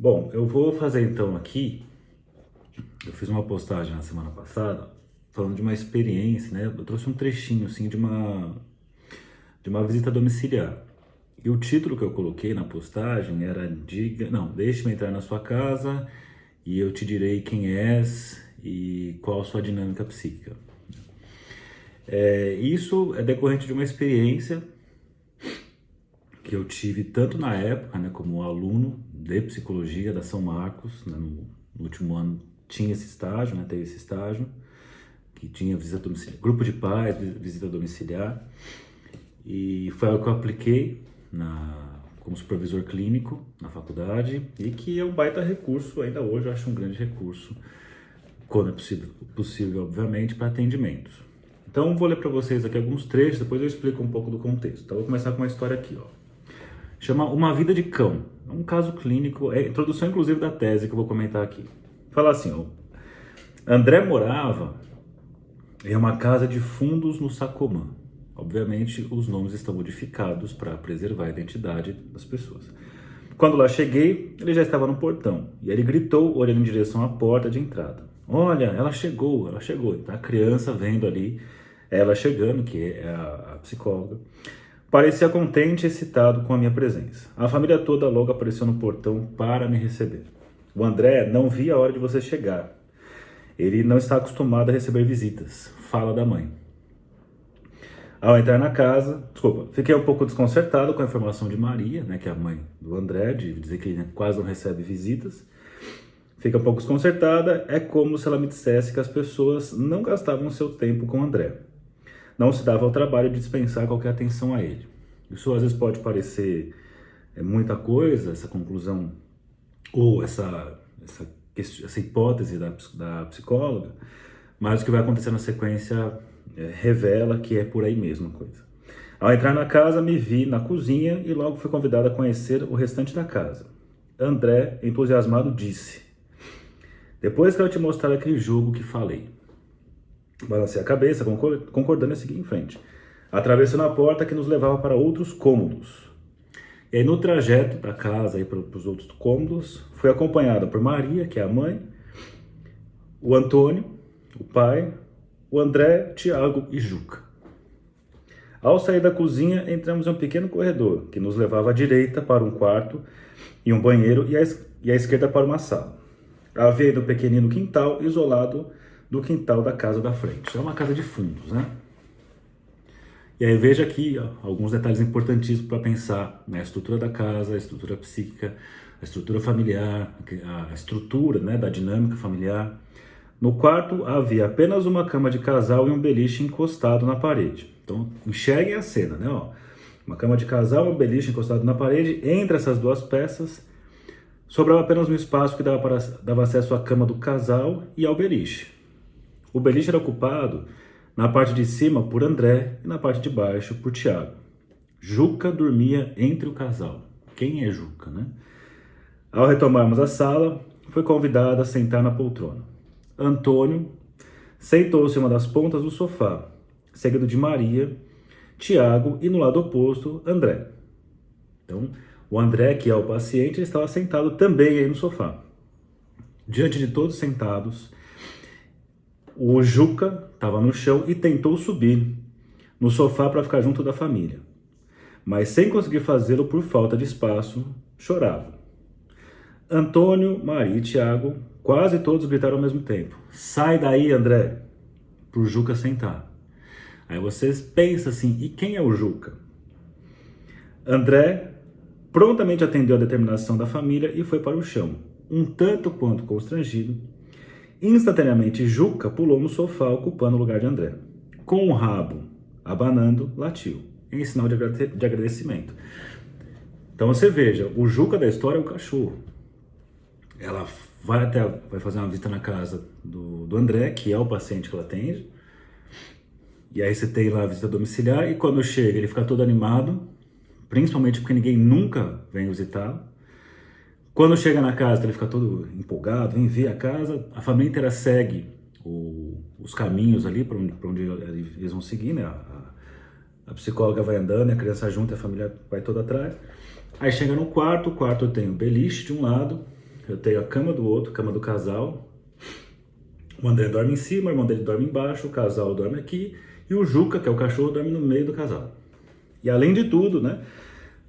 Bom, eu vou fazer então aqui, eu fiz uma postagem na semana passada falando de uma experiência, né? Eu trouxe um trechinho assim de uma visita domiciliar. E o título que eu coloquei na postagem era Deixe-me entrar na sua casa e eu te direi quem és e qual a sua dinâmica psíquica. Isso é decorrente de uma experiência que eu tive tanto na época, né, como aluno de psicologia da São Marcos, né, no último ano tinha esse estágio, né, teve esse estágio, que tinha visita domiciliar, grupo de pais, visita domiciliar, e foi algo que eu apliquei como supervisor clínico na faculdade, e que é um baita recurso, ainda hoje eu acho um grande recurso, quando é possível obviamente, para atendimentos. Então vou ler para vocês aqui alguns trechos, depois eu explico um pouco do contexto. Então vou começar com uma história aqui, ó. Chama Uma Vida de Cão. É um caso clínico, é a introdução inclusive da tese que eu vou comentar aqui. Fala assim, ó. André morava em uma casa de fundos no Sacomã. Obviamente os nomes estão modificados para preservar a identidade das pessoas. Quando lá cheguei, ele já estava no portão. E ele gritou, olhando em direção à porta de entrada. Olha, ela chegou, ela chegou. Então a criança vendo ali, ela chegando, que é a psicóloga. Parecia contente e excitado com a minha presença. A família toda logo apareceu no portão para me receber. O André não via a hora de você chegar. Ele não está acostumado a receber visitas. Fala da mãe. Ao entrar na casa, fiquei um pouco desconcertado com a informação de Maria, né, que é a mãe do André, de dizer que ele quase não recebe visitas. Fica um pouco desconcertada, é como se ela me dissesse que as pessoas não gastavam seu tempo com o André. Não se dava ao trabalho de dispensar qualquer atenção a ele. Isso às vezes pode parecer muita coisa, essa conclusão, ou essa hipótese da psicóloga, mas o que vai acontecer na sequência revela que é por aí mesmo a coisa. Ao entrar na casa, me vi na cozinha e logo fui convidado a conhecer o restante da casa. André, entusiasmado, disse: depois que eu te mostrar aquele jogo que falei. Balancei a cabeça, concordando e segui em frente. Atravessando a porta que nos levava para outros cômodos. E aí, no trajeto da casa para os outros cômodos, fui acompanhada por Maria, que é a mãe, o Antônio, o pai, o André, Tiago e Juca. Ao sair da cozinha, entramos em um pequeno corredor, que nos levava à direita para um quarto e um banheiro e à esquerda para uma sala. Havia ainda um pequenino quintal isolado do quintal da casa da frente. É uma casa de fundos, né? E aí veja aqui alguns detalhes importantíssimos para pensar na estrutura da casa, a estrutura psíquica, a estrutura familiar, a estrutura, né, da dinâmica familiar. No quarto havia apenas uma cama de casal e um beliche encostado na parede. Então enxerguem a cena, né? Ó, uma cama de casal e um beliche encostado na parede. Entre essas duas peças sobrava apenas um espaço que dava acesso à cama do casal e ao beliche. O beliche era ocupado na parte de cima por André e na parte de baixo por Tiago. Juca dormia entre o casal. Quem é Juca, né? Ao retomarmos a sala, foi convidada a sentar na poltrona. Antônio sentou-se em uma das pontas do sofá, seguido de Maria, Tiago e no lado oposto, André. Então, o André, que é o paciente, estava sentado também aí no sofá. Diante de todos sentados, o Juca estava no chão e tentou subir no sofá para ficar junto da família. Mas sem conseguir fazê-lo por falta de espaço, chorava. Antônio, Maria e Tiago, quase todos gritaram ao mesmo tempo: sai daí, André, para o Juca sentar. Aí vocês pensam assim, e quem é o Juca? André prontamente atendeu a determinação da família e foi para o chão, um tanto quanto constrangido. Instantaneamente, Juca pulou no sofá, ocupando o lugar de André. Com o rabo abanando, latiu, em sinal de agradecimento. Então você veja, o Juca da história é o cachorro. Ela vai fazer uma visita na casa do André, que é o paciente que ela atende. E aí você tem lá a visita domiciliar, e quando chega ele fica todo animado, principalmente porque ninguém nunca vem visitá-lo. Quando chega na casa, ele fica todo empolgado, vem ver a casa, a família inteira segue os caminhos ali para onde eles vão seguir, né? A psicóloga vai andando, a criança junto, a família vai toda atrás. Aí chega no quarto, o quarto tem o beliche de um lado eu tenho a cama do outro, cama do casal. O André dorme em cima, o irmão dele dorme embaixo, o casal dorme aqui, e o Juca, que é o cachorro, dorme no meio do casal. E além de tudo, né,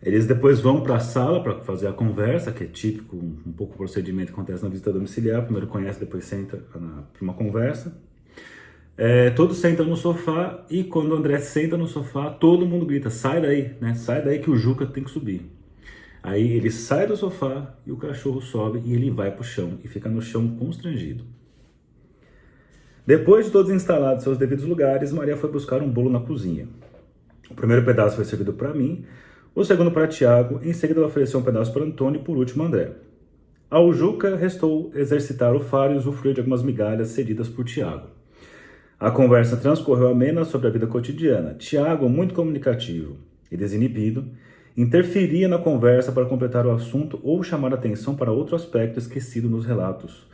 eles depois vão para a sala para fazer a conversa, que é típico, um pouco o procedimento que acontece na visita domiciliar. Primeiro conhece, depois senta para uma conversa. Todos sentam no sofá e quando o André senta no sofá, todo mundo grita, sai daí, né? Sai daí que o Juca tem que subir. Aí ele sai do sofá e o cachorro sobe e ele vai pro chão e fica no chão constrangido. Depois de todos instalados em seus devidos lugares, Maria foi buscar um bolo na cozinha. O primeiro pedaço foi servido para mim, o segundo para Tiago, em seguida ela ofereceu um pedaço para Antônio e por último André. Ao Juca restou exercitar o faro e usufruir de algumas migalhas cedidas por Tiago. A conversa transcorreu amena sobre a vida cotidiana. Tiago, muito comunicativo e desinibido, interferia na conversa para completar o assunto ou chamar a atenção para outro aspecto esquecido nos relatos.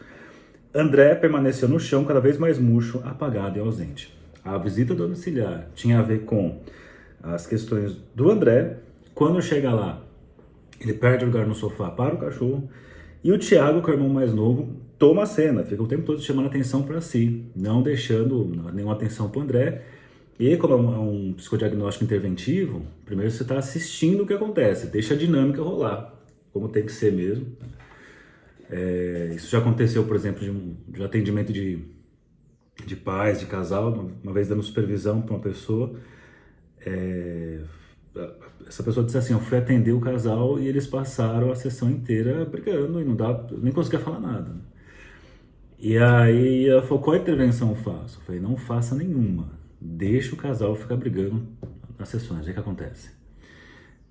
André permaneceu no chão cada vez mais murcho, apagado e ausente. A visita domiciliar tinha a ver com as questões do André. Quando chega lá, ele perde o lugar no sofá para o cachorro. E o Tiago, que é o irmão mais novo, toma a cena, fica o tempo todo chamando atenção para si, não deixando nenhuma atenção para o André. E aí, como é um psicodiagnóstico interventivo, primeiro você está assistindo o que acontece, deixa a dinâmica rolar, como tem que ser mesmo. Isso já aconteceu, por exemplo, de atendimento de pais, de casal, uma vez dando supervisão para uma pessoa. Essa pessoa disse assim, eu fui atender o casal e eles passaram a sessão inteira brigando e eu nem conseguia falar nada. E aí ela falou, qual intervenção eu faço? Eu falei, não faça nenhuma, deixa o casal ficar brigando nas sessões, o que acontece?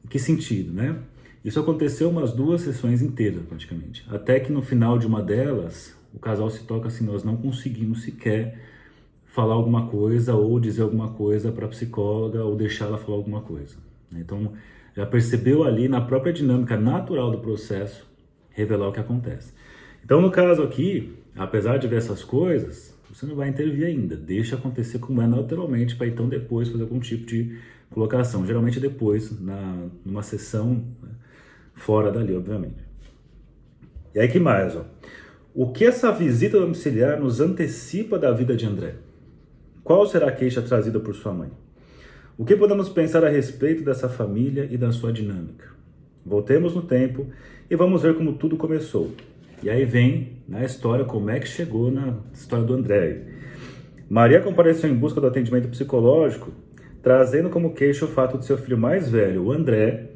Em que sentido, né? Isso aconteceu umas 2 sessões inteiras praticamente, até que no final de uma delas, o casal se toca assim, nós não conseguimos sequer falar alguma coisa ou dizer alguma coisa para a psicóloga ou deixar ela falar alguma coisa. Então, já percebeu ali na própria dinâmica natural do processo revelar o que acontece. Então, no caso aqui, apesar de ver essas coisas, você não vai intervir ainda. Deixa acontecer como é naturalmente para então depois fazer algum tipo de colocação. Geralmente depois, numa sessão, né, fora dali, obviamente. E aí que mais? O que essa visita domiciliar nos antecipa da vida de André? Qual será a queixa trazida por sua mãe? O que podemos pensar a respeito dessa família e da sua dinâmica? Voltemos no tempo e vamos ver como tudo começou. E aí vem na história como é que chegou na história do André. Maria compareceu em busca do atendimento psicológico, trazendo como queixa o fato de seu filho mais velho, o André,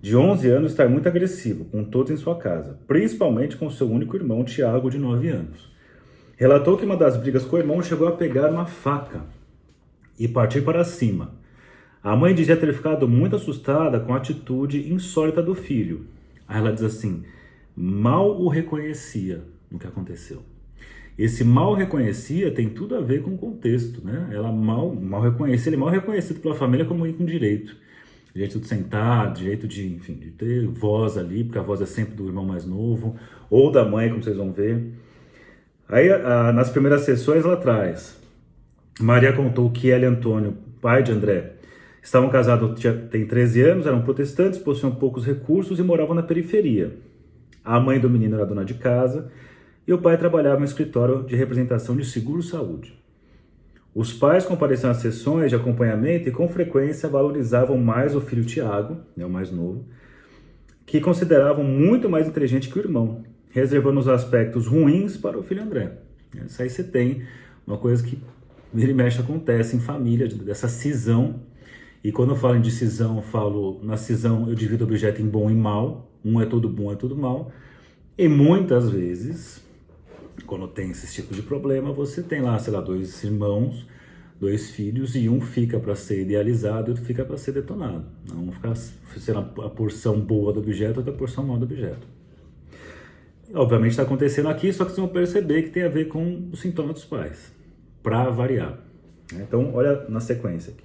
de 11 anos, estar muito agressivo com todos em sua casa, principalmente com seu único irmão, Tiago, de 9 anos. Relatou que uma das brigas com o irmão chegou a pegar uma faca e partir para cima. A mãe dizia ter ficado muito assustada com a atitude insólita do filho. Aí ela diz assim, mal o reconhecia no que aconteceu. Esse mal reconhecia tem tudo a ver com o contexto, né? Ela mal reconhecia, ele mal reconhecido pela família como ir com direito. Jeito de sentar, jeito de ter voz ali, porque a voz é sempre do irmão mais novo, ou da mãe, como vocês vão ver. Aí, nas primeiras sessões lá atrás, Maria contou que ela e Antônio, pai de André, estavam casados, tem 13 anos, eram protestantes, possuíam poucos recursos e moravam na periferia. A mãe do menino era dona de casa e o pai trabalhava em um escritório de representação de seguro-saúde. Os pais compareciam às sessões de acompanhamento e com frequência valorizavam mais o filho Tiago, o mais novo, que consideravam muito mais inteligente que o irmão, reservando os aspectos ruins para o filho André. Isso aí você tem uma coisa que vira e mexe acontece em família, dessa cisão. E quando eu falo em cisão, eu falo na cisão eu divido o objeto em bom e mal. Um é tudo bom, é tudo mal. E muitas vezes, quando tem esse tipo de problema, você tem lá, sei lá, 2 irmãos, 2 filhos, e um fica para ser idealizado e outro fica para ser detonado. Não fica sendo a porção boa do objeto ou a porção mal do objeto. Obviamente está acontecendo aqui, só que vocês vão perceber que tem a ver com o sintoma dos pais, para variar. Então, olha na sequência aqui.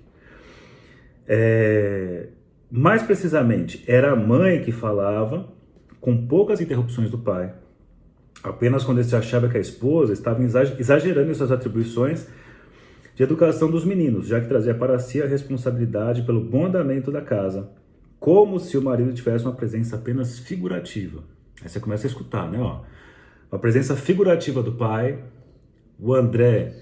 Mais precisamente, era a mãe que falava, com poucas interrupções do pai, apenas quando ele se achava que a esposa estava exagerando em suas atribuições de educação dos meninos, já que trazia para si a responsabilidade pelo bom andamento da casa, como se o marido tivesse uma presença apenas figurativa. Aí você começa a escutar, né? Ó, a presença figurativa do pai, o André,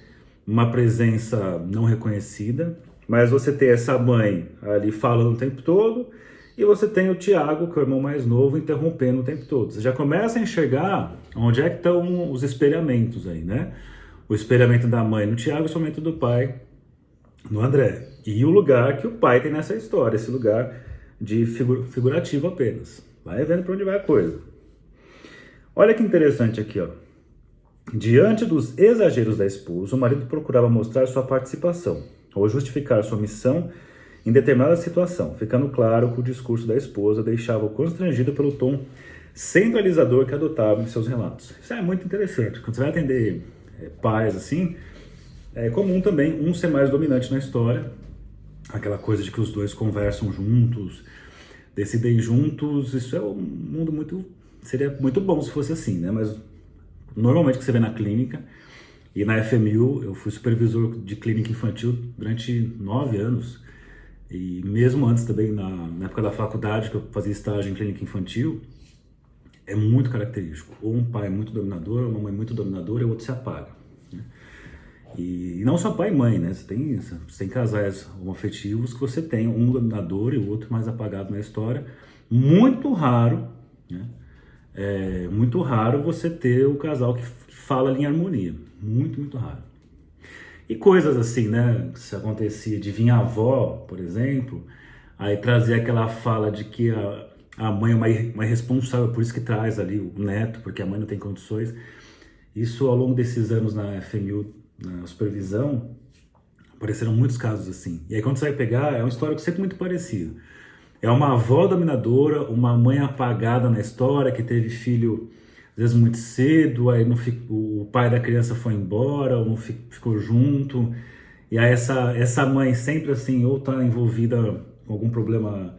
uma presença não reconhecida, mas você tem essa mãe ali falando o tempo todo, e você tem o Tiago, que é o irmão mais novo, interrompendo o tempo todo. Você já começa a enxergar onde é que estão os espelhamentos aí, né? O espelhamento da mãe no Tiago, o espelhamento do pai no André. E o lugar que o pai tem nessa história, esse lugar de figurativo apenas. Vai vendo para onde vai a coisa. Olha que interessante aqui, ó. Diante dos exageros da esposa, o marido procurava mostrar sua participação ou justificar sua missão em determinada situação, ficando claro que o discurso da esposa deixava-o constrangido pelo tom centralizador que adotava em seus relatos. Isso é muito interessante. Quando você vai atender pais assim, é comum também um ser mais dominante na história, aquela coisa de que os dois conversam juntos, decidem juntos. Isso é um mundo muito... Seria muito bom se fosse assim, né? Mas normalmente o que você vê na clínica, e na FMU eu fui supervisor de clínica infantil durante 9 anos, e mesmo antes também, na época da faculdade, que eu fazia estágio em clínica infantil, é muito característico. Ou um pai muito dominador, ou uma mãe muito dominadora, e o outro se apaga, né? E não só pai e mãe, né? Você tem casais homoafetivos que você tem um dominador e o outro mais apagado na história. Muito raro, né? É muito raro você ter o casal que fala ali em harmonia. Muito, muito raro. E coisas assim, né? Se acontecia de vir a avó, por exemplo, aí trazia aquela fala de que a mãe é uma irresponsável, por isso que traz ali o neto, porque a mãe não tem condições. Isso ao longo desses anos na FMU, na supervisão, apareceram muitos casos assim. E aí quando você vai pegar, é uma história sempre muito parecida. É uma avó dominadora, uma mãe apagada na história, que teve filho às vezes muito cedo, aí o pai da criança foi embora, ou não ficou junto. E aí essa mãe sempre assim, ou está envolvida com algum problema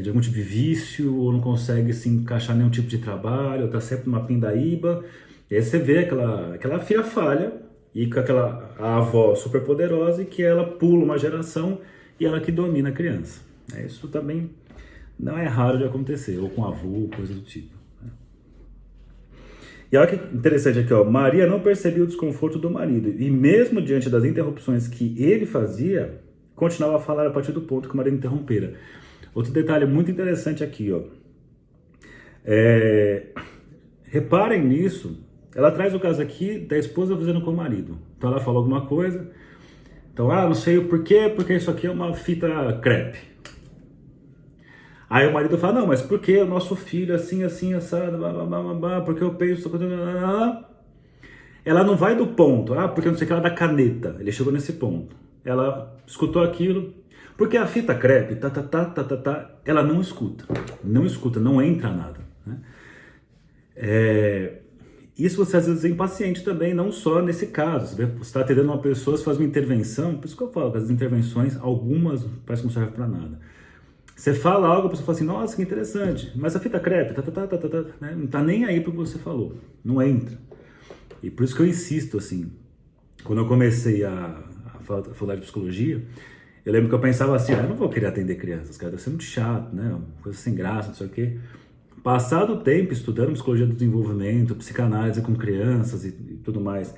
de algum tipo de vício, ou não consegue se encaixar em nenhum tipo de trabalho, ou está sempre numa pindaíba. E aí você vê aquela filha falha, e com a avó super poderosa, e que ela pula uma geração e ela que domina a criança. Isso também não é raro de acontecer, ou com avô, coisa do tipo. E olha que interessante aqui, ó. Maria não percebia o desconforto do marido, e mesmo diante das interrupções que ele fazia, continuava a falar a partir do ponto que o marido interrompera. Outro detalhe muito interessante aqui, ó. Reparem nisso, ela traz o caso aqui da esposa fazendo com o marido. Então ela falou alguma coisa, então, não sei o porquê, porque isso aqui é uma fita crepe. Aí o marido fala, não, mas por que o nosso filho assim, assim, assado, blá, blá, blá, blá, porque eu penso... Ela não vai do ponto, porque não sei o que, ela dá caneta. Ele chegou nesse ponto. Ela escutou aquilo, porque a fita crepe, ela não escuta, não entra nada, né? Isso você às vezes é impaciente também, não só nesse caso. Você está atendendo uma pessoa, você faz uma intervenção, por isso que eu falo que as intervenções, algumas parece que não servem para nada. Você fala algo, a pessoa fala assim, nossa, que interessante, mas a fita crepe, né? Não tá nem aí pro que você falou, não entra. E por isso que eu insisto, assim, quando eu comecei a faculdade de psicologia, eu lembro que eu pensava assim, eu não vou querer atender crianças, cara, deve ser muito chato, né? Uma coisa sem graça, não sei o quê. Passado o tempo, estudando psicologia do desenvolvimento, psicanálise com crianças e tudo mais,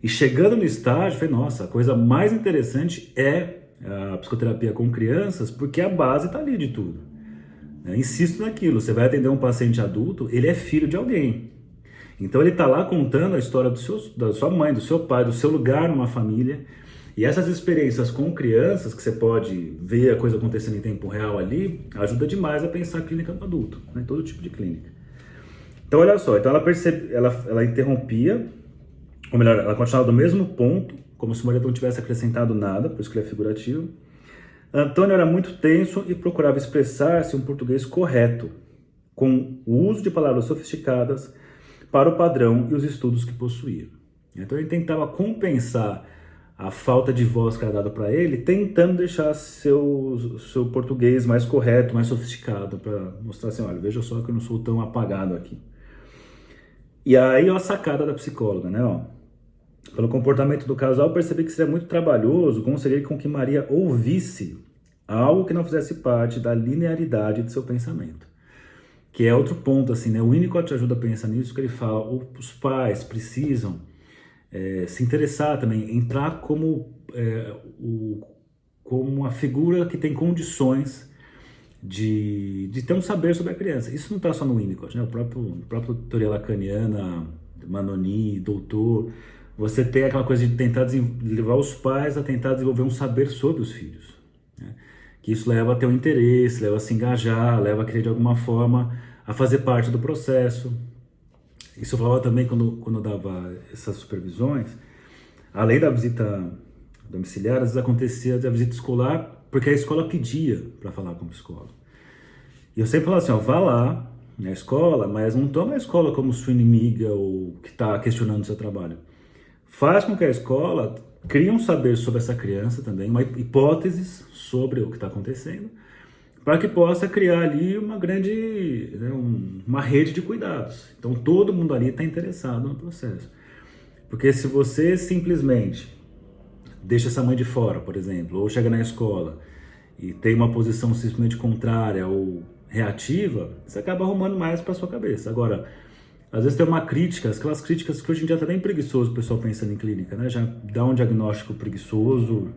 e chegando no estágio, falei, nossa, a coisa mais interessante é a psicoterapia com crianças, porque a base está ali de tudo. Insisto naquilo, você vai atender um paciente adulto, ele é filho de alguém. Então ele está lá contando a história da sua mãe, do seu pai, do seu lugar numa família. E essas experiências com crianças, que você pode ver a coisa acontecendo em tempo real ali, ajuda demais a pensar a clínica do adulto, né? Todo tipo de clínica. Então olha só, então ela interrompia, ou melhor, ela continuava do mesmo ponto, como se o marido não tivesse acrescentado nada, por isso que ele é figurativo. Antônio era muito tenso e procurava expressar-se em um português correto, com o uso de palavras sofisticadas para o padrão e os estudos que possuía. Então ele tentava compensar a falta de voz que era dada para ele, tentando deixar seu português mais correto, mais sofisticado, para mostrar assim, olha, veja só que eu não sou tão apagado aqui. E aí a sacada da psicóloga, né, ó. Pelo comportamento do casal, percebi que seria muito trabalhoso conseguir com que Maria ouvisse algo que não fizesse parte da linearidade de seu pensamento. que é outro ponto, assim, né? O Winnicott ajuda a pensar nisso, que ele fala, os pais precisam se interessar também, entrar como a figura que tem condições de ter um saber sobre a criança. Isso não está só no Winnicott, né? O próprio teoria lacaniana, Manoni, doutor, você tem aquela coisa de tentar levar os pais a tentar desenvolver um saber sobre os filhos, né? Que isso leva a ter um interesse, leva a se engajar, leva a querer de alguma forma a fazer parte do processo. Isso eu falava também quando eu dava essas supervisões. Além da visita domiciliar, às vezes acontecia a visita escolar, porque a escola pedia para falar com o psicólogo. E eu sempre falava assim, ó, vá lá na escola, mas não toma a escola como sua inimiga ou que está questionando o seu trabalho. Faz com que a escola crie um saber sobre essa criança também, uma hipóteses sobre o que está acontecendo, para que possa criar ali uma grande, né, uma rede de cuidados. Então todo mundo ali está interessado no processo. Porque se você simplesmente deixa essa mãe de fora, por exemplo, ou chega na escola e tem uma posição simplesmente contrária ou reativa, você acaba arrumando mais para sua cabeça. Agora, às vezes tem uma crítica, aquelas críticas que hoje em dia tá bem preguiçoso o pessoal pensando em clínica, né? Já dá um diagnóstico preguiçoso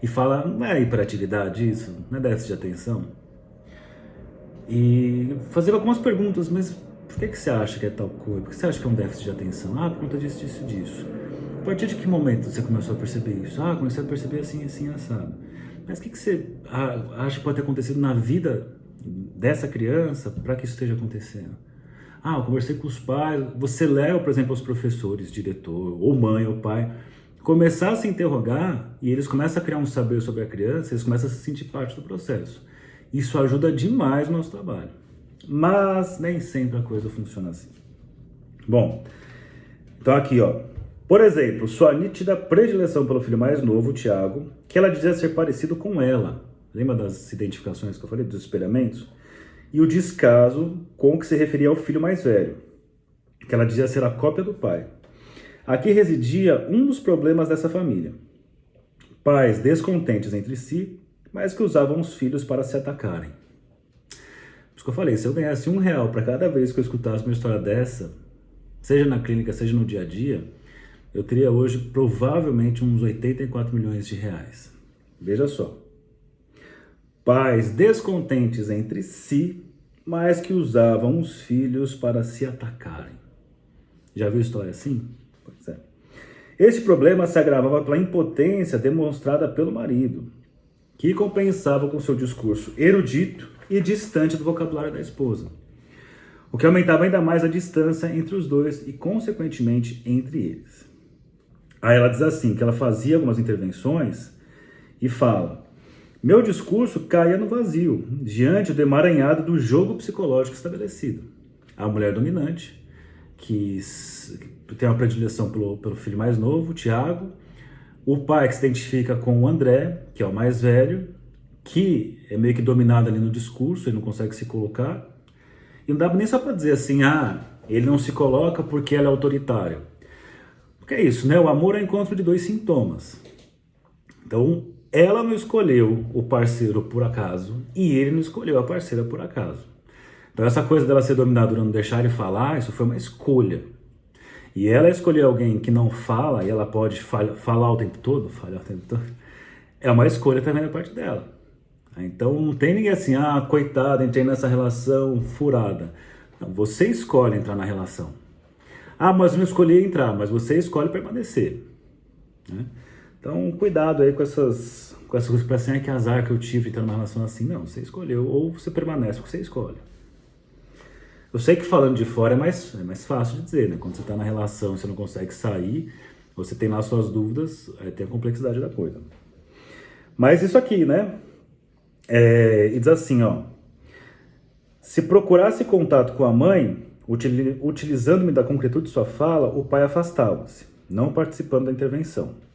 e fala, não é hiperatividade isso, não é déficit de atenção. E fazer algumas perguntas, mas por que você acha que é tal coisa? Por que você acha que é um déficit de atenção? Ah, por conta disso, disso, disso. A partir de que momento você começou a perceber isso? Ah, comecei a perceber assim, assim, assado. Mas o que você acha que pode ter acontecido na vida dessa criança para que isso esteja acontecendo? Ah, eu conversei com os pais. Você leva, por exemplo, os professores, diretor, ou mãe, ou pai, começar a se interrogar e eles começam a criar um saber sobre a criança, eles começam a se sentir parte do processo. Isso ajuda demais o nosso trabalho. Mas nem sempre a coisa funciona assim. Bom, então aqui, ó. Por exemplo, sua nítida predileção pelo filho mais novo, o Tiago, que ela dizia ser parecido com ela. Lembra das identificações que eu falei, dos espelhamentos? E o descaso com o que se referia ao filho mais velho, que ela dizia ser a cópia do pai. Aqui residia um dos problemas dessa família. Pais descontentes entre si, mas que usavam os filhos para se atacarem. Por isso que eu falei, se eu ganhasse R$1 para cada vez que eu escutasse uma história dessa, seja na clínica, seja no dia a dia, eu teria hoje provavelmente uns 84 milhões de reais. Veja só. Pais descontentes entre si, mas que usavam os filhos para se atacarem. Já viu história assim? Pois é. Este problema se agravava pela impotência demonstrada pelo marido, que compensava com seu discurso erudito e distante do vocabulário da esposa, o que aumentava ainda mais a distância entre os dois e, consequentemente, entre eles. Aí ela diz assim, que ela fazia algumas intervenções e fala: meu discurso caía no vazio, diante do emaranhado do jogo psicológico estabelecido. A mulher dominante, que tem uma predileção pelo filho mais novo, o Tiago, o pai que se identifica com o André, que é o mais velho, que é meio que dominado ali no discurso, ele não consegue se colocar. E não dá nem só para dizer assim, ele não se coloca porque ele é autoritário. Porque é isso, né? O amor é o encontro de dois sintomas. Então, ela não escolheu o parceiro por acaso e ele não escolheu a parceira por acaso. Então essa coisa dela ser dominada não deixar ele falar, isso foi uma escolha. E ela escolher alguém que não fala e ela pode falar o tempo todo, é uma escolha também da parte dela. Então não tem ninguém assim, coitado, entrei nessa relação furada. Não, você escolhe entrar na relação. Mas eu não escolhi entrar, mas você escolhe permanecer, né? Então, cuidado aí com essas coisas que parecem que azar que eu tive entrando numa relação assim. Não, você escolheu, ou você permanece, ou você escolhe. Eu sei que falando de fora é mais fácil de dizer, né? Quando você está na relação e você não consegue sair, você tem lá suas dúvidas, aí tem a complexidade da coisa. Mas isso aqui, né? E diz assim, ó. Se procurasse contato com a mãe, utilizando-me da concretude de sua fala, o pai afastava-se, não participando da intervenção.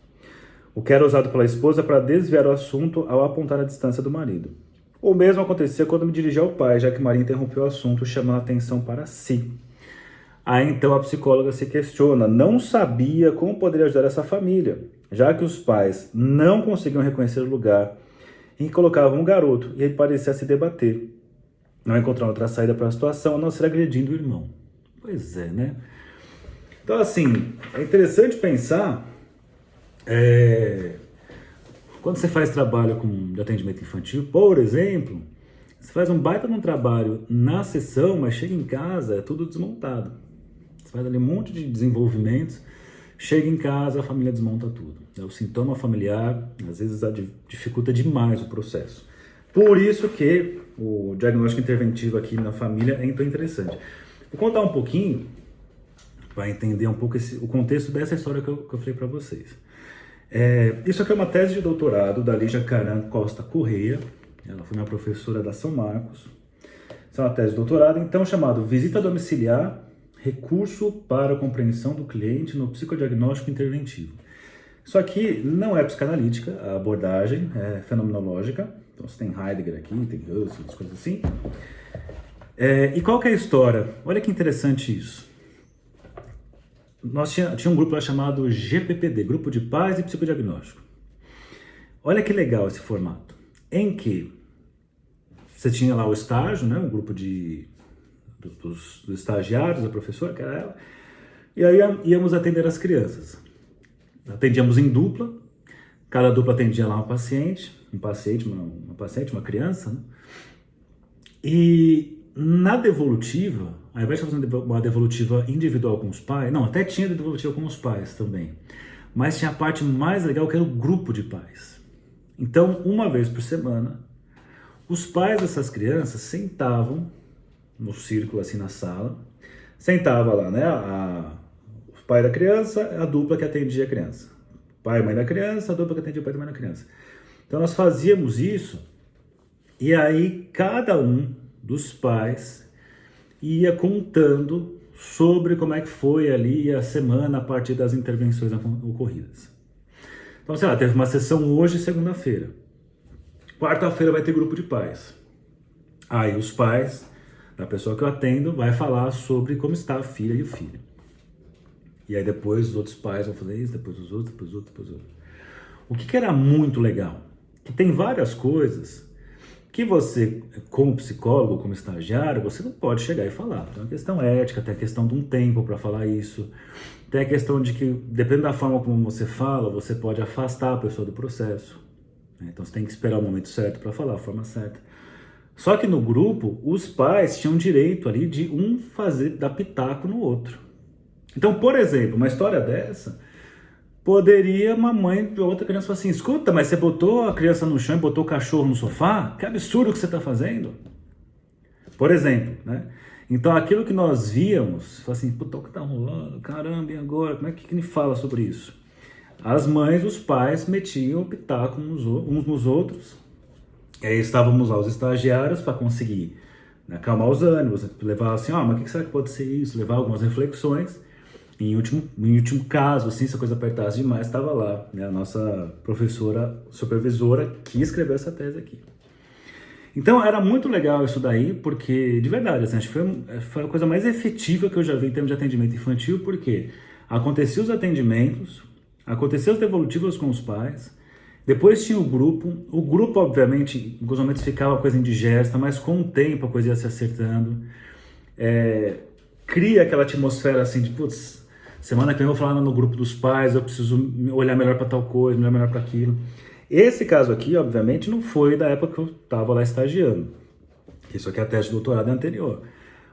O que era usado pela esposa para desviar o assunto ao apontar a distância do marido. O mesmo acontecia quando me dirigia ao pai, já que Maria interrompeu o assunto, chamando a atenção para si. Aí então a psicóloga se questiona, não sabia como poderia ajudar essa família, já que os pais não conseguiam reconhecer o lugar em que colocavam o garoto e ele parecia se debater. não encontrar outra saída para a situação a não ser agredindo o irmão. Pois é, né? Então, assim, é interessante pensar, quando você faz trabalho de atendimento infantil, por exemplo, você faz um baita de um trabalho na sessão, mas chega em casa, é tudo desmontado. Você faz ali um monte de desenvolvimentos, chega em casa, a família desmonta tudo. O sintoma familiar, às vezes, dificulta demais o processo. Por isso que o diagnóstico interventivo aqui na família é tão interessante. Vou contar um pouquinho, para entender um pouco o contexto dessa história que eu falei para vocês. Isso aqui é uma tese de doutorado da Lígia Caran Costa Correia. Ela foi minha professora da São Marcos. Essa é uma tese de doutorado, então, chamado Visita Domiciliar, Recurso para a Compreensão do Cliente no Psicodiagnóstico Interventivo. Isso aqui não é psicanalítica, a abordagem é fenomenológica. Então você tem Heidegger aqui, tem Husserl, coisas assim. E qual que é a história? Olha que interessante isso. Nós tinha um grupo lá chamado GPPD, Grupo de Pais e Psicodiagnóstico. Olha que legal esse formato, em que você tinha lá o estágio, né, um grupo dos estagiários, a professora, que era ela, e aí íamos atender as crianças. Atendíamos em dupla, cada dupla atendia lá uma paciente, uma criança, né? E na devolutiva, ao invés de fazer uma devolutiva individual com os pais, não, até tinha devolutiva com os pais também, mas tinha a parte mais legal que era o grupo de pais. Então, uma vez por semana, os pais dessas crianças sentavam no círculo assim na sala, sentava lá, né, o pai da criança, a dupla que atendia a criança. Pai e mãe da criança, a dupla que atendia o pai e mãe da criança. Então nós fazíamos isso, e aí cada um dos pais ia contando sobre como é que foi ali a semana a partir das intervenções ocorridas. Então, sei lá, teve uma sessão hoje, segunda-feira. Quarta-feira vai ter grupo de pais. Aí os pais da pessoa que eu atendo vai falar sobre como está a filha e o filho. E aí depois os outros pais vão fazer isso, depois os outros, depois os outros, depois os outros. O que era muito legal? Que tem várias coisas que você, como psicólogo, como estagiário, você não pode chegar e falar. Tem uma questão ética, tem a questão de um tempo para falar isso, tem a questão de que, dependendo da forma como você fala, você pode afastar a pessoa do processo. Então você tem que esperar o momento certo para falar, a forma certa. Só que no grupo, os pais tinham direito ali de um dar pitaco no outro. Então, por exemplo, uma história dessa, poderia uma mãe de outra criança falar assim, escuta, mas você botou a criança no chão e botou o cachorro no sofá? Que absurdo que você está fazendo. Por exemplo, né? Então aquilo que nós víamos, fala assim, puta, o que tá rolando? Caramba, e agora? Como é que me fala sobre isso? As mães, os pais metiam o pitaco uns nos outros. E aí estávamos lá os estagiários para conseguir, né, acalmar os ânimos, levar assim, mas o que será que pode ser isso? Levar algumas reflexões. Em último caso, assim, se a coisa apertasse demais, estava lá, né, a nossa professora supervisora que escreveu essa tese aqui. Então era muito legal isso daí, porque, de verdade, assim, acho que foi a coisa mais efetiva que eu já vi em termos de atendimento infantil, porque acontecia os atendimentos, acontecia as devolutivas com os pais, depois tinha o grupo obviamente, em alguns momentos ficava coisa indigesta, mas com o tempo a coisa ia se acertando, cria aquela atmosfera assim de, putz, semana que vem eu vou falar no grupo dos pais, eu preciso olhar melhor para tal coisa, olhar melhor para aquilo. Esse caso aqui, obviamente, não foi da época que eu estava lá estagiando. Isso aqui é a tese de doutorado anterior.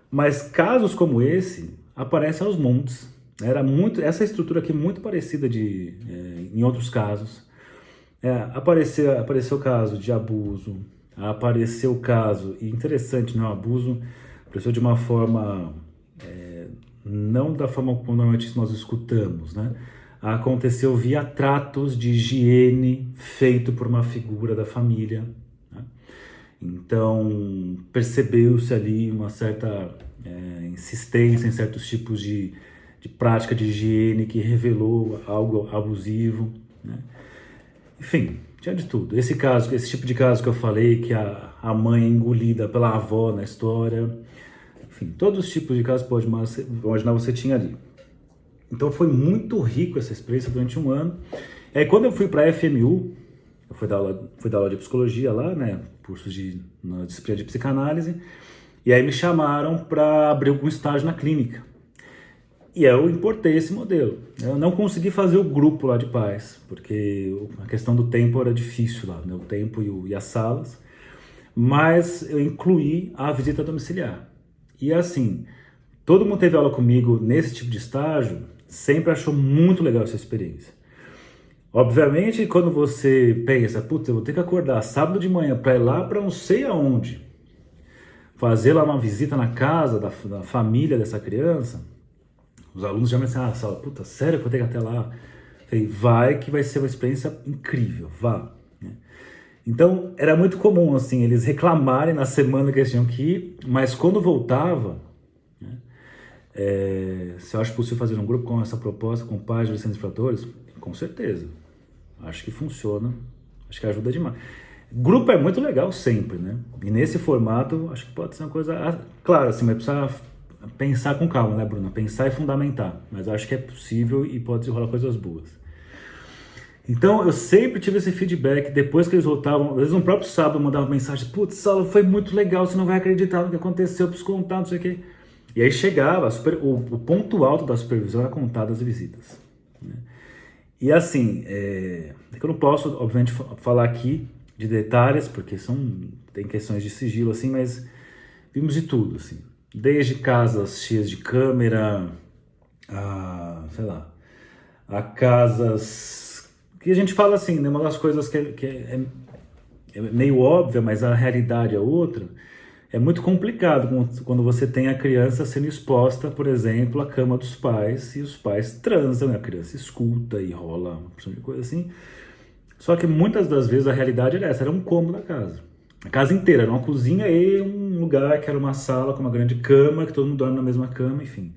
Mas casos como esse aparecem aos montes. Essa estrutura aqui é muito parecida em outros casos. Apareceu o caso de abuso, apareceu o caso, e interessante, né, o abuso apareceu de uma forma, não da forma como normalmente nós escutamos, né? Aconteceu via tratos de higiene feito por uma figura da família, né? Então percebeu-se ali uma certa insistência em certos tipos de prática de higiene que revelou algo abusivo, né? Enfim, tinha de tudo. Esse tipo de caso que eu falei, que a mãe é engolida pela avó na história, enfim, todos os tipos de casos pode imaginar você tinha ali. Então foi muito rico essa experiência durante um ano. Quando eu fui para a FMU, eu fui dar aula de psicologia lá, né, cursos na disciplina de psicanálise, E aí me chamaram para abrir algum estágio na clínica. E eu importei esse modelo. Eu não consegui fazer o grupo lá de pais, porque a questão do tempo era difícil lá, né? O tempo e as salas. Mas eu incluí a visita domiciliar. E assim, todo mundo teve aula comigo nesse tipo de estágio, sempre achou muito legal essa experiência. Obviamente, quando você pensa, putz, eu vou ter que acordar sábado de manhã para ir lá para não sei aonde, fazer lá uma visita na casa da família dessa criança, os alunos já me disseram, Sala, puta, sério que eu vou ter que ir até lá? Eu falei, vai que vai ser uma experiência incrível, vá. Então, era muito comum, assim, eles reclamarem na semana que eles tinham que ir, mas quando voltava, né, se eu acho possível fazer um grupo com essa proposta, com pais de adolescentes infratores, com certeza. Acho que funciona, acho que ajuda demais. Grupo é muito legal sempre, né? E nesse formato, acho que pode ser uma coisa... Claro, assim, mas precisa pensar com calma, né, Bruna? Pensar e fundamentar. Mas acho que é possível e pode rolar coisas boas. Então, eu sempre tive esse feedback, depois que eles voltavam, às vezes no próprio sábado eu mandava mensagem, putz, Saulo, foi muito legal, você não vai acreditar no que aconteceu, eu preciso contar, não sei o quê. E aí chegava, o ponto alto da supervisão era contar das visitas. Né? E assim, é que eu não posso, obviamente, falar aqui de detalhes, porque tem questões de sigilo, assim, mas vimos de tudo, assim. Desde casas cheias de câmera, a casas... que a gente fala assim, né, uma das coisas que é meio óbvia, mas a realidade é outra, é muito complicado quando você tem a criança sendo exposta, por exemplo, à cama dos pais, e os pais transam, né, a criança escuta e rola uma porção de coisa assim. Só que muitas das vezes a realidade era essa, era um cômodo da casa. A casa inteira, era uma cozinha e um lugar que era uma sala com uma grande cama, que todo mundo dorme na mesma cama, enfim.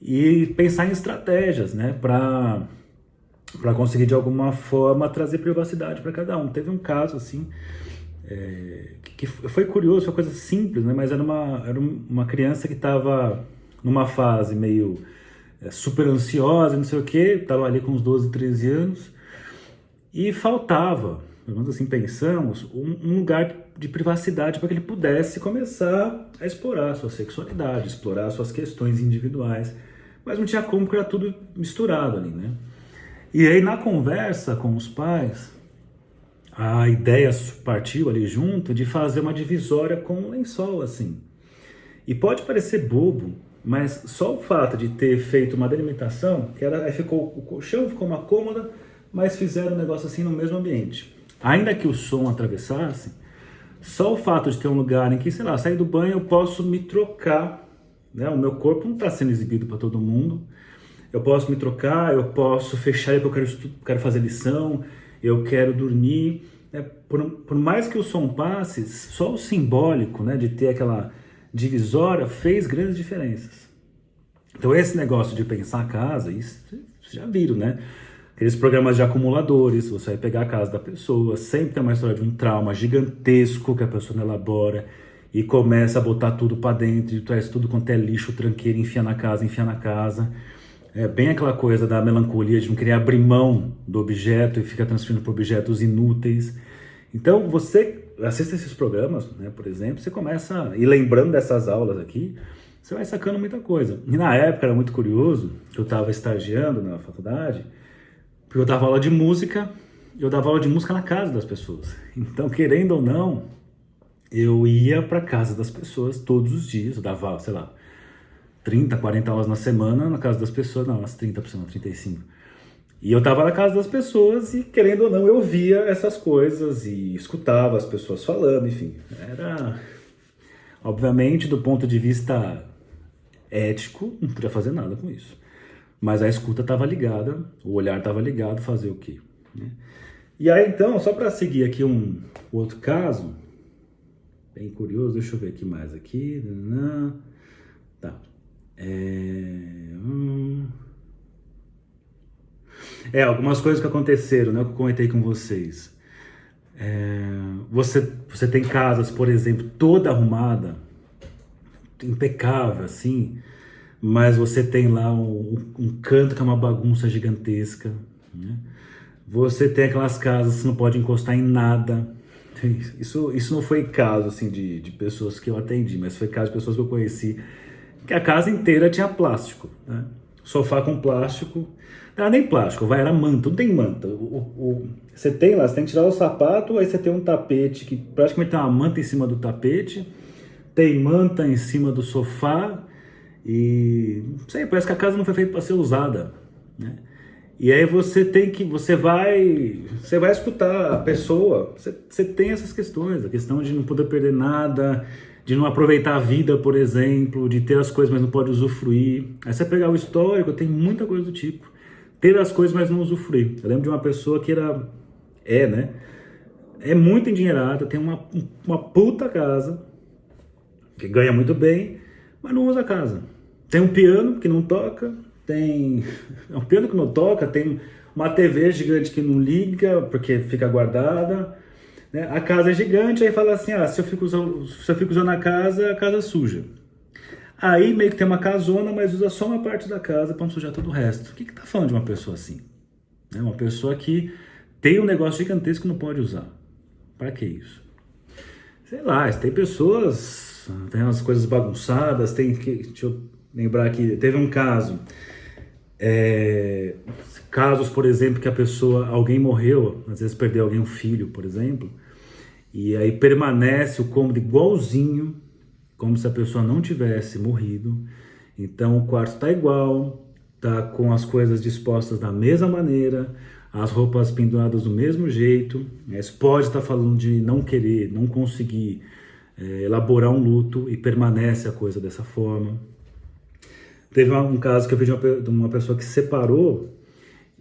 E pensar em estratégias, né, para conseguir de alguma forma trazer privacidade para cada um. Teve um caso assim, que foi curioso, foi uma coisa simples, né? Mas era uma criança que estava numa fase meio super ansiosa, não sei o que, estava ali com uns 12, 13 anos, e faltava, pelo menos assim pensamos, um lugar de privacidade para que ele pudesse começar a explorar a sua sexualidade, explorar suas questões individuais, mas não tinha como, porque era tudo misturado ali, né? E aí, na conversa com os pais, a ideia partiu ali junto de fazer uma divisória com um lençol, assim. E pode parecer bobo, mas só o fato de ter feito uma delimitação, aí ficou o colchão, ficou uma cômoda, mas fizeram um negócio assim no mesmo ambiente. Ainda que o som atravessasse, só o fato de ter um lugar em que, sei lá, sair do banho eu posso me trocar, né? O meu corpo não está sendo exibido para todo mundo. Eu posso me trocar, eu posso fechar porque eu quero fazer lição, eu quero dormir. Por mais que o som passe, só o simbólico, né, de ter aquela divisória fez grandes diferenças. Então esse negócio de pensar a casa, isso vocês já viram, né? Aqueles programas de acumuladores, você vai pegar a casa da pessoa, sempre tem uma história de um trauma gigantesco que a pessoa não elabora e começa a botar tudo para dentro, e traz tudo quanto é lixo, tranqueira, enfia na casa. É bem aquela coisa da melancolia de não querer abrir mão do objeto e ficar transferindo para objetos inúteis. Então, você assiste esses programas, né, por exemplo, você começa, e lembrando dessas aulas aqui, você vai sacando muita coisa. E na época era muito curioso, que eu estava estagiando na faculdade, porque eu dava aula de música, eu dava aula de música na casa das pessoas. Então, querendo ou não, eu ia para casa das pessoas todos os dias, eu dava, sei lá, 30, 40 aulas na semana na casa das pessoas, não, umas 30%, 35%. E eu tava na casa das pessoas e, querendo ou não, eu via essas coisas e escutava as pessoas falando, enfim. Era, obviamente, do ponto de vista ético, não podia fazer nada com isso. Mas a escuta estava ligada, o olhar estava ligado, fazer o quê? Né? E aí, então, só para seguir aqui um outro caso, bem curioso, deixa eu ver aqui mais aqui. Tá. Algumas coisas que aconteceram, né, que eu comentei com vocês. Você tem casas, por exemplo, toda arrumada, impecável, assim, mas você tem lá um canto que é uma bagunça gigantesca, né? Você tem aquelas casas que você não pode encostar em nada, Isso não foi caso assim, de pessoas que eu atendi, mas foi caso de pessoas que eu conheci, que a casa inteira tinha plástico, né? Sofá com plástico, não era nem plástico, era manta, não tem manta. Você tem lá, você tem que tirar o sapato, aí você tem um tapete que praticamente tem uma manta em cima do tapete, tem manta em cima do sofá, e não sei, parece que a casa não foi feita para ser usada, né? E aí você vai escutar a pessoa, você tem essas questões, a questão de não poder perder nada, de não aproveitar a vida, por exemplo, de ter as coisas, mas não pode usufruir. Aí você pegar o histórico, tem muita coisa do tipo. Ter as coisas, mas não usufruir. Eu lembro de uma pessoa que né? É muito endinheirada, tem uma puta casa, que ganha muito bem, mas não usa a casa. Tem um piano que não toca, tem um piano que não toca, tem uma TV gigante que não liga, porque fica guardada, né? A casa é gigante, aí fala assim, se eu fico usando a casa suja. Aí meio que tem uma casona, mas usa só uma parte da casa para não sujar todo o resto. O que tá falando de uma pessoa assim? Né? Uma pessoa que tem um negócio gigantesco que não pode usar. Para que isso? Sei lá, tem pessoas, tem umas coisas bagunçadas, deixa eu lembrar aqui, teve um caso, casos, por exemplo, que alguém morreu, às vezes perdeu um filho, por exemplo, e aí permanece o cômodo igualzinho, como se a pessoa não tivesse morrido. Então o quarto está igual, tá com as coisas dispostas da mesma maneira, as roupas penduradas do mesmo jeito. Isso pode estar falando de não querer, não conseguir elaborar um luto, e permanece a coisa dessa forma. Teve um caso que eu vi de uma pessoa que se separou,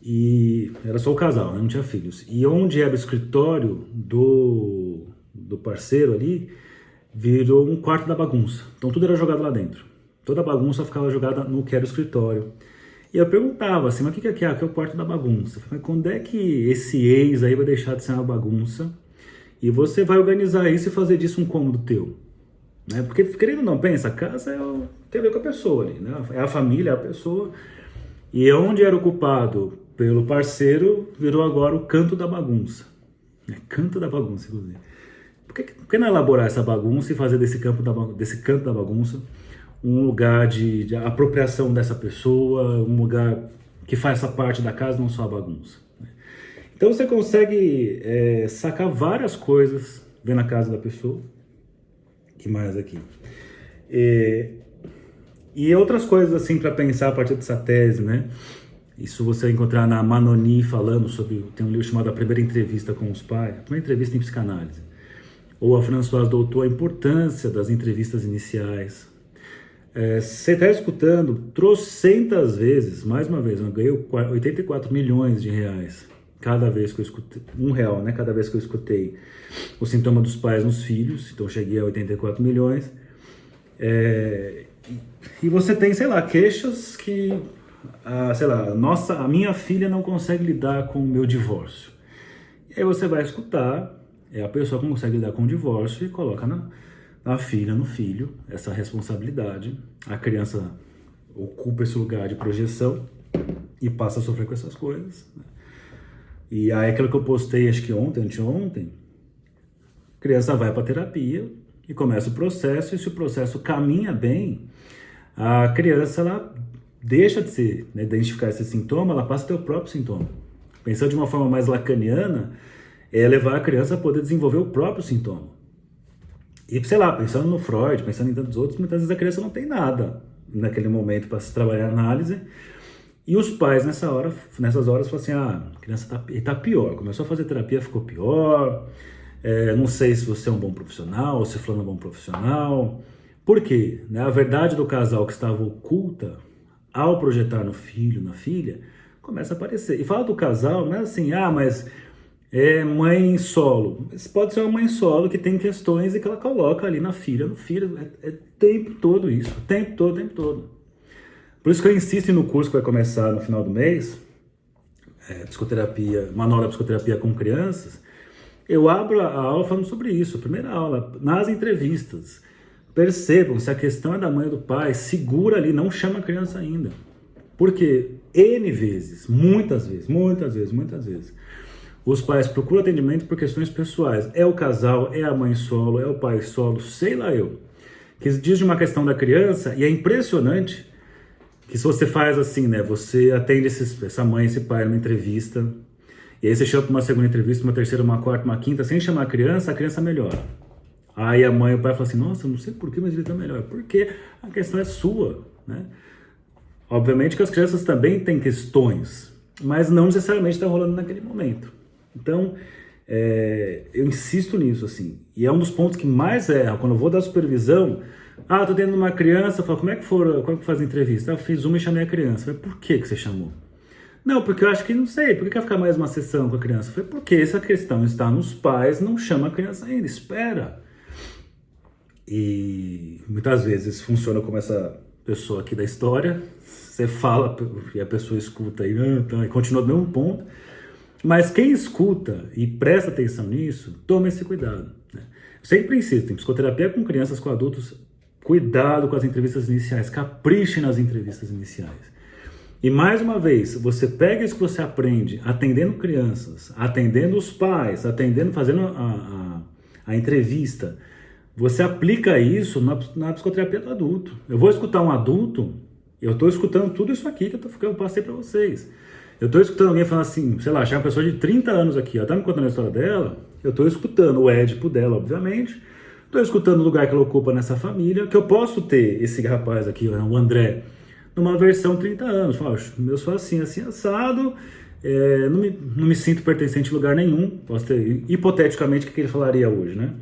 e era só o casal, né? Não tinha filhos. E onde era o escritório do parceiro ali, virou um quarto da bagunça. Então tudo era jogado lá dentro. Toda a bagunça ficava jogada no que era o escritório. E eu perguntava assim, mas o que é? Aqui é o quarto da bagunça. Eu falei, mas quando é que esse ex aí vai deixar de ser uma bagunça e você vai organizar isso e fazer disso um cômodo teu? Né? Porque, querendo ou não, pensa, a casa tem a ver com a pessoa ali, né? É a família, é a pessoa. E onde era ocupado pelo parceiro, virou agora o canto da bagunça. Canto da bagunça, inclusive. Por que não elaborar essa bagunça e fazer desse canto da bagunça um lugar de apropriação dessa pessoa, um lugar que faz essa parte da casa, não só a bagunça, né? Então você consegue sacar várias coisas vendo a casa da pessoa. Que mais aqui? E outras coisas assim para pensar a partir dessa tese, né? Isso você vai encontrar na Manoni falando sobre, tem um livro chamado A Primeira Entrevista com os Pais, a primeira entrevista em psicanálise. Ou a Françoise Doutor, a importância das entrevistas iniciais. Você está escutando trocentas vezes, mais uma vez, eu ganhei 84 milhões de reais cada vez que eu escutei, R$1, né? Cada vez que eu escutei o sintoma dos pais nos filhos, então eu cheguei a 84 milhões. E você tem, sei lá, queixas que, a minha filha não consegue lidar com o meu divórcio. E aí você vai escutar, a pessoa que não consegue lidar com o divórcio e coloca na filha, no filho, essa responsabilidade. A criança ocupa esse lugar de projeção e passa a sofrer com essas coisas, né? E aí aquilo que eu postei, acho que anteontem, a criança vai para terapia e começa o processo, e se o processo caminha bem, a criança ela deixa de identificar esse sintoma, ela passa a ter o próprio sintoma. Pensando de uma forma mais lacaniana, é levar a criança a poder desenvolver o próprio sintoma. E, sei lá, pensando no Freud, pensando em tantos outros, muitas vezes a criança não tem nada naquele momento para se trabalhar a análise. E os pais, nessas horas, falam assim, a criança tá pior. Começou a fazer terapia, ficou pior. Não sei se você é um bom profissional, ou se fulano é um bom profissional. Por quê? Né? A verdade do casal que estava oculta, ao projetar no filho, na filha, começa a aparecer. E fala do casal, não é assim, mas é mãe solo. Mas pode ser uma mãe solo que tem questões e que ela coloca ali na filha, no filho. É tempo todo isso, o tempo todo. Por isso que eu insisto no curso que vai começar no final do mês, psicoterapia, manual da psicoterapia com crianças. Eu abro a aula falando sobre isso, a primeira aula, nas entrevistas. Percebam, se a questão é da mãe ou do pai, segura ali, não chama a criança ainda. Porque N vezes, muitas vezes, Os pais procuram atendimento por questões pessoais. É o casal, é a mãe solo, é o pai solo, sei lá eu. Que diz de uma questão da criança, e é impressionante que se você faz assim, né? Você atende essa mãe, esse pai numa entrevista, e aí você chama para uma segunda entrevista, uma terceira, uma quarta, uma quinta, sem chamar a criança melhora. Aí a mãe e o pai falam assim, nossa, não sei porquê, mas ele tá melhor. Porque a questão é sua, né? Obviamente que as crianças também têm questões, mas não necessariamente está rolando naquele momento. Então, eu insisto nisso, assim. E é um dos pontos que mais erra. Quando eu vou dar supervisão, tô tendo uma criança, eu falo, como é que faz a entrevista? Eu fiz uma e chamei a criança. Eu falei, por que você chamou? Não, porque eu acho que não sei, por que vai ficar mais uma sessão com a criança? Eu falei, porque essa questão está nos pais, não chama a criança ainda, espera. E muitas vezes funciona como essa pessoa aqui da história, você fala e a pessoa escuta e continua do mesmo ponto. Mas quem escuta e presta atenção nisso, toma esse cuidado, né? Eu sempre insisto, em psicoterapia com crianças, com adultos, cuidado com as entrevistas iniciais, capriche nas entrevistas iniciais. E mais uma vez, você pega isso que você aprende atendendo crianças, atendendo os pais, fazendo a entrevista, você aplica isso na psicoterapia do adulto. Eu vou escutar um adulto, eu estou escutando tudo isso aqui que eu passei para vocês. Eu estou escutando alguém falando assim, sei lá, achar uma pessoa de 30 anos aqui, ela está me contando a história dela, eu estou escutando o édipo dela, obviamente, estou escutando o lugar que ela ocupa nessa família, que eu posso ter esse rapaz aqui, o André, numa versão 30 anos. Falo, eu sou assim, assado, não me sinto pertencente a lugar nenhum. Posso ter, hipoteticamente, o que ele falaria hoje, né?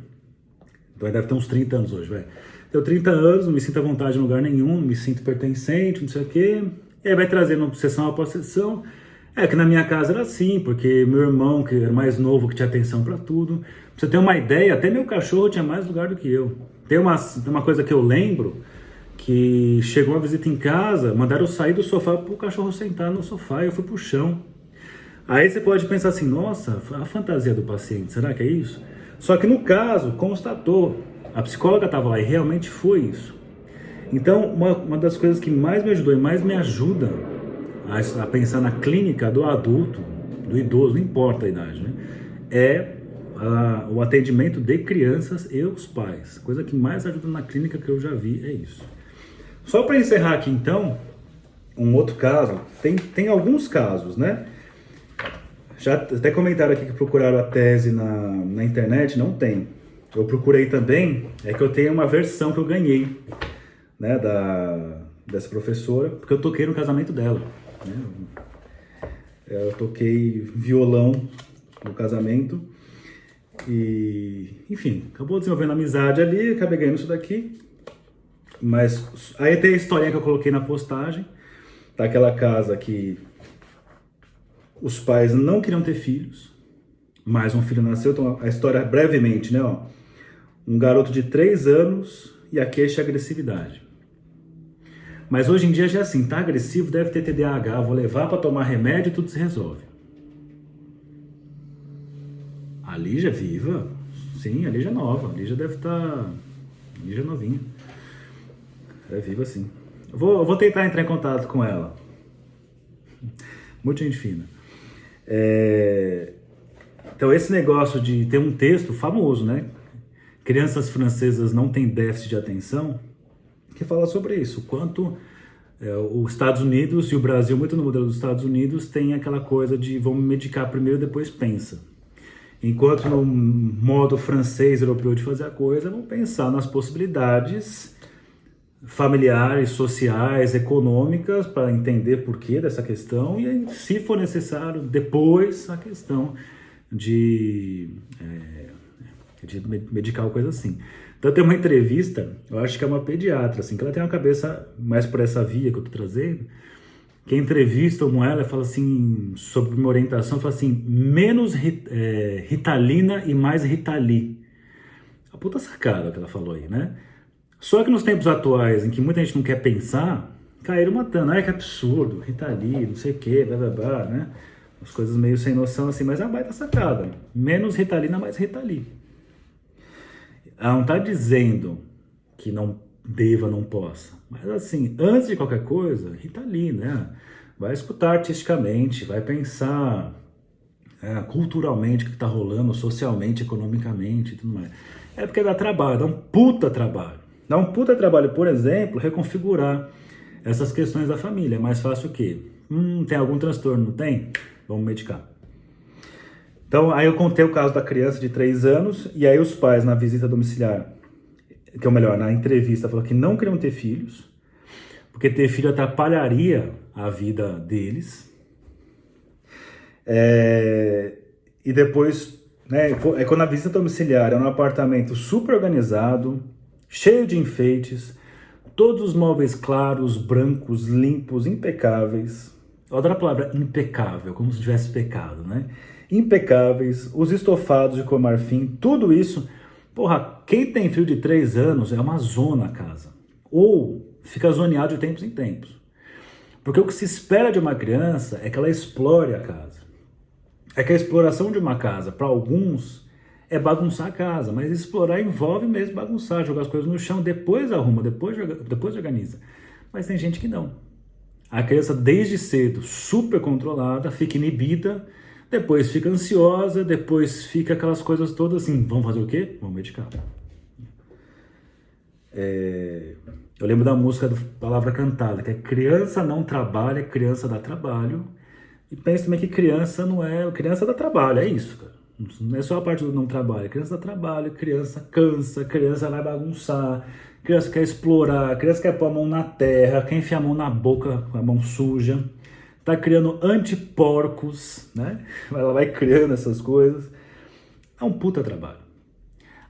Então ele deve ter uns 30 anos hoje, velho. Tenho 30 anos, não me sinto à vontade em lugar nenhum, não me sinto pertencente, não sei o quê. E aí vai trazendo sessão após sessão. Que na minha casa era assim, porque meu irmão, que era mais novo, que tinha atenção para tudo. Pra você ter uma ideia, até meu cachorro tinha mais lugar do que eu. Tem uma coisa que eu lembro, que chegou uma visita em casa, mandaram eu sair do sofá para o cachorro sentar no sofá, e eu fui pro chão. Aí você pode pensar assim, nossa, a fantasia do paciente, será que é isso? Só que no caso, constatou, a psicóloga estava lá e realmente foi isso. Então, uma das coisas que mais me ajudou e mais me ajuda a pensar na clínica do adulto, do idoso, não importa a idade, né? O atendimento de crianças e os pais. Coisa que mais ajuda na clínica que eu já vi é isso. Só para encerrar aqui então, um outro caso, tem alguns casos, né? Já até comentaram aqui que procuraram a tese na internet, não tem. Eu procurei também, é que eu tenho uma versão que eu ganhei, né, dessa professora, porque eu toquei no casamento dela, né? Eu toquei violão no casamento e, enfim, acabou desenvolvendo amizade ali, acabei ganhando isso daqui. Mas aí tem a historinha que eu coloquei na postagem, daquela casa que os pais não queriam ter filhos, mas um filho nasceu. Então a história brevemente, né? Um garoto de 3 anos e a queixa é agressividade. Mas hoje em dia já é assim, tá agressivo, deve ter TDAH, vou levar para tomar remédio e tudo se resolve. A Lígia é viva? Sim, a Lígia é nova, a Lígia deve estar... A Lígia é novinha. É viva sim. Eu vou tentar entrar em contato com ela. Muito gente fina. Então esse negócio de ter um texto famoso, né? Crianças francesas não têm déficit de atenção, que fala sobre isso. O quanto os Estados Unidos e o Brasil, muito no modelo dos Estados Unidos, tem aquela coisa de vamos medicar primeiro e depois pensa. Enquanto no modo francês, europeu de fazer a coisa, vamos pensar nas possibilidades familiares, sociais, econômicas, para entender porquê dessa questão e, se for necessário, depois a questão de medicar ou coisa assim. Então tem uma entrevista, eu acho que é uma pediatra, assim, que ela tem uma cabeça mais por essa via que eu tô trazendo, que entrevista com ela fala assim, sobre uma orientação, fala assim, menos Ritalina e mais Ritali. A puta sacada que ela falou aí, né? Só que nos tempos atuais, em que muita gente não quer pensar, caíram matando. Que absurdo, Ritali, não sei o que, blá blá blá, né? As coisas meio sem noção assim, mas é uma baita sacada. Menos Ritalina, mais Ritali. Ela não tá dizendo que não deva, não possa. Mas assim, antes de qualquer coisa, Ritali, né? Vai escutar artisticamente, vai pensar culturalmente, o que está rolando, socialmente, economicamente e tudo mais. É porque dá trabalho, dá um puta trabalho. Dá um puta trabalho, por exemplo, reconfigurar essas questões da família. É mais fácil o quê? Tem algum transtorno? Não tem? Vamos medicar. Então, aí eu contei o caso da criança de 3 anos, e aí os pais, na visita domiciliar, que é o melhor, na entrevista, falaram que não queriam ter filhos, porque ter filho atrapalharia a vida deles. E depois, né, quando a visita domiciliar era num apartamento super organizado, cheio de enfeites, todos os móveis claros, brancos, limpos, impecáveis. Eu adoro a palavra impecável, como se tivesse pecado, né? Impecáveis, os estofados de cor marfim, tudo isso. Porra, quem tem filho de 3 anos é uma zona a casa. Ou fica zoneado de tempos em tempos. Porque o que se espera de uma criança é que ela explore a casa. É que a exploração de uma casa, para alguns, é bagunçar a casa. Mas explorar envolve mesmo bagunçar, jogar as coisas no chão, depois arruma, depois organiza. Mas tem gente que não. A criança, desde cedo, super controlada, fica inibida, depois fica ansiosa, depois fica aquelas coisas todas assim, vamos fazer o quê? Vamos medicar. Eu lembro da música do Palavra Cantada, que é criança não trabalha, criança dá trabalho. E penso também que criança não é... Criança dá trabalho, é isso, cara. Não é só a parte do não trabalho. Criança dá trabalho, criança cansa, criança vai bagunçar, criança quer explorar, criança quer pôr a mão na terra, quer enfiar a mão na boca com a mão suja. Tá criando antiporcos, né? Ela vai criando essas coisas. É um puta trabalho.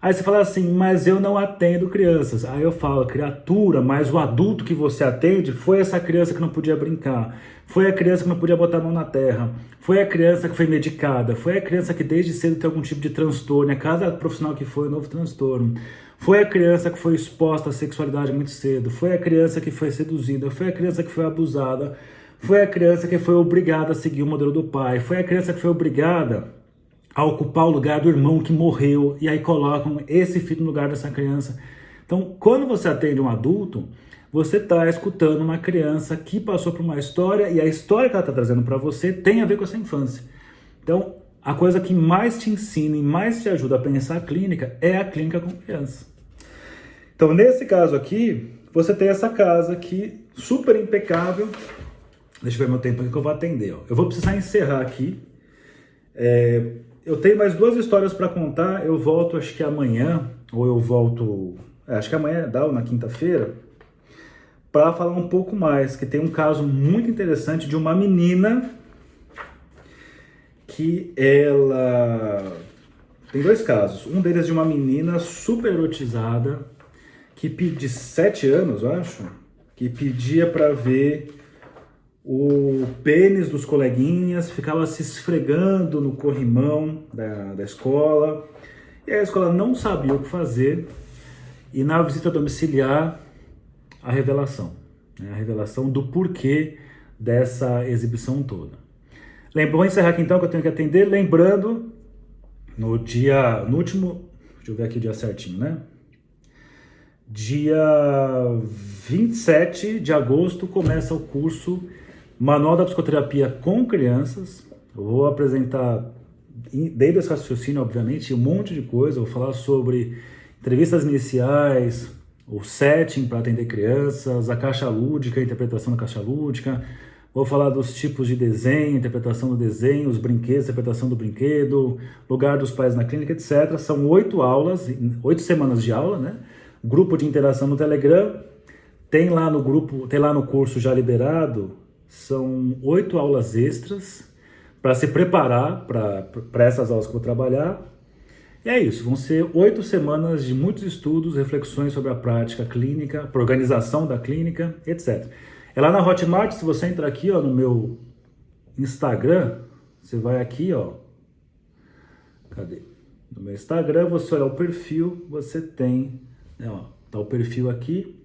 Aí você fala assim, mas eu não atendo crianças. Aí eu falo, criatura, mas o adulto que você atende foi essa criança que não podia brincar, foi a criança que não podia botar a mão na terra, foi a criança que foi medicada, foi a criança que desde cedo tem algum tipo de transtorno, cada profissional que foi um novo transtorno, foi a criança que foi exposta à sexualidade muito cedo, foi a criança que foi seduzida, foi a criança que foi abusada, foi a criança que foi obrigada a seguir o modelo do pai, foi a criança que foi obrigada a ocupar o lugar do irmão que morreu, e aí colocam esse filho no lugar dessa criança. Então, quando você atende um adulto, você está escutando uma criança que passou por uma história, e a história que ela está trazendo para você tem a ver com essa infância. Então, a coisa que mais te ensina e mais te ajuda a pensar a clínica é a clínica com criança. Então, nesse caso aqui, você tem essa casa aqui, super impecável. Deixa eu ver meu tempo aqui que eu vou atender. Eu vou precisar encerrar aqui. Eu tenho mais 2 histórias para contar, eu volto acho que amanhã, ou eu volto, acho que amanhã dá, ou na quinta-feira, para falar um pouco mais, que tem um caso muito interessante de uma menina que ela... Tem 2 casos, um deles de uma menina super erotizada, de 7 anos, eu acho, que pedia para ver o pênis dos coleguinhas, ficava se esfregando no corrimão da escola, e a escola não sabia o que fazer, e na visita domiciliar, a revelação do porquê dessa exibição toda. Vou encerrar aqui então, que eu tenho que atender, lembrando, no último, deixa eu ver aqui o dia certinho, né? Dia 27 de agosto começa o curso Manual da Psicoterapia com Crianças. Eu vou apresentar, desde esse raciocínio, obviamente, um monte de coisa. Eu vou falar sobre entrevistas iniciais, o setting para atender crianças, a caixa lúdica, a interpretação da caixa lúdica. Vou falar dos tipos de desenho, interpretação do desenho, os brinquedos, interpretação do brinquedo, lugar dos pais na clínica, etc. São 8 aulas, 8 semanas de aula, né? Grupo de interação no Telegram. Tem lá no curso já liberado, são 8 aulas extras para se preparar para essas aulas que eu vou trabalhar. E é isso, vão ser 8 semanas de muitos estudos, reflexões sobre a prática clínica, para organização da clínica, etc. É lá na Hotmart, se você entrar aqui ó, no meu Instagram, você vai aqui, ó, cadê? No meu Instagram, você olha o perfil, você tem, né, ó, tá o perfil aqui,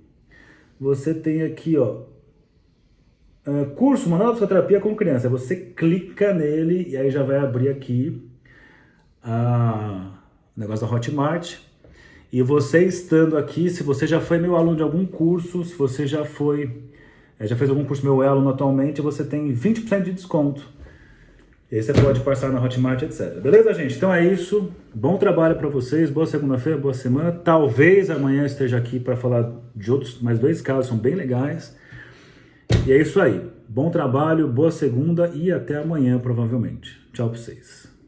você tem aqui, ó, curso Manual da Psicoterapia com Criança. Você clica nele e aí já vai abrir aqui o negócio da Hotmart. E você estando aqui, se você já foi meu aluno de algum curso, se você já fez algum curso meu aluno atualmente, você tem 20% de desconto. E aí você pode passar na Hotmart, etc. Beleza, gente? Então é isso. Bom trabalho para vocês. Boa segunda-feira, boa semana. Talvez amanhã eu esteja aqui para falar de outros, mais 2 casos, são bem legais. E é isso aí. Bom trabalho, boa segunda e até amanhã, provavelmente. Tchau para vocês.